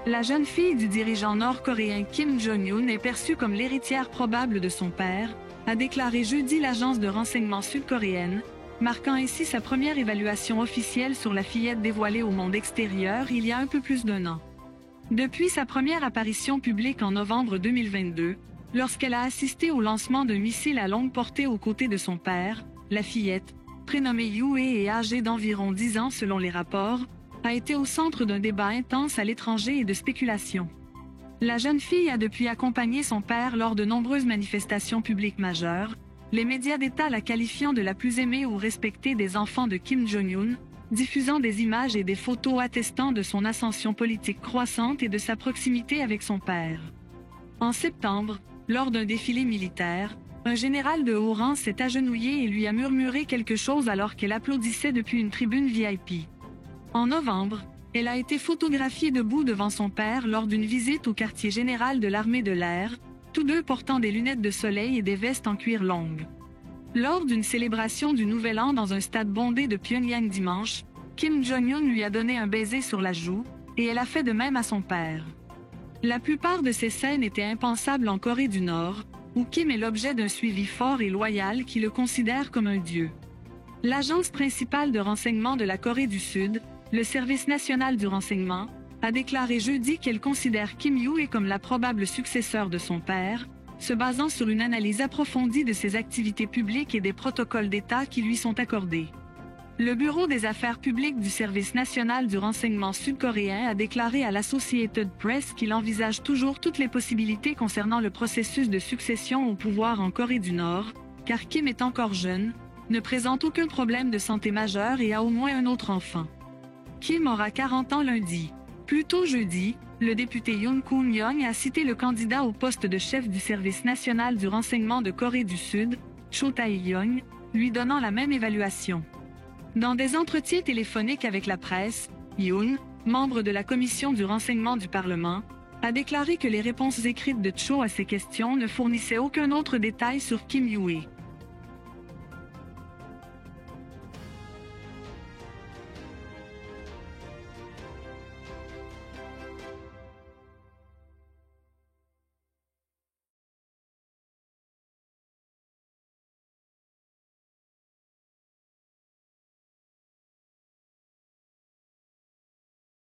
La jeune fille du dirigeant nord-coréen Kim Jong-un est perçue comme l'héritière probable de son père, a déclaré jeudi l'agence de renseignement sud-coréenne, marquant ainsi sa première évaluation officielle sur la fillette dévoilée au monde extérieur il y a un peu plus d'un an. Depuis sa première apparition publique en novembre 2022, lorsqu'elle a assisté au lancement d'un missile à longue portée aux côtés de son père, la fillette, prénommée Yue et âgée d'environ 10 ans selon les rapports, a été au centre d'un débat intense à l'étranger et de spéculations. La jeune fille a depuis accompagné son père lors de nombreuses manifestations publiques majeures, les médias d'État la qualifiant de la plus aimée ou respectée des enfants de Kim Jong-un, diffusant des images et des photos attestant de son ascension politique croissante et de sa proximité avec son père. En septembre, lors d'un défilé militaire, un général de haut rang s'est agenouillé et lui a murmuré quelque chose alors qu'elle applaudissait depuis une tribune VIP. En novembre, elle a été photographiée debout devant son père lors d'une visite au quartier général de l'armée de l'air, tous deux portant des lunettes de soleil et des vestes en cuir longue. Lors d'une célébration du Nouvel An dans un stade bondé de Pyongyang dimanche, Kim Jong-un lui a donné un baiser sur la joue, et elle a fait de même à son père. La plupart de ces scènes étaient impensables en Corée du Nord, où Kim est l'objet d'un suivi fort et loyal qui le considère comme un dieu. L'agence principale de renseignement de la Corée du Sud, le Service national du renseignement, a déclaré jeudi qu'elle considère Kim Yue comme la probable successeur de son père, se basant sur une analyse approfondie de ses activités publiques et des protocoles d'État qui lui sont accordés. Le Bureau des affaires publiques du Service national du renseignement sud-coréen a déclaré à l'Associated Press qu'il envisage toujours toutes les possibilités concernant le processus de succession au pouvoir en Corée du Nord, car Kim est encore jeune, ne présente aucun problème de santé majeur et a au moins un autre enfant. Kim aura 40 ans lundi. Plus tôt jeudi, le député Yoon Koon-young a cité le candidat au poste de chef du Service national du renseignement de Corée du Sud, Cho Tae-yong, lui donnant la même évaluation. Dans des entretiens téléphoniques avec la presse, Yoon, membre de la commission du renseignement du Parlement, a déclaré que les réponses écrites de Cho à ces questions ne fournissaient aucun autre détail sur Kim Yue.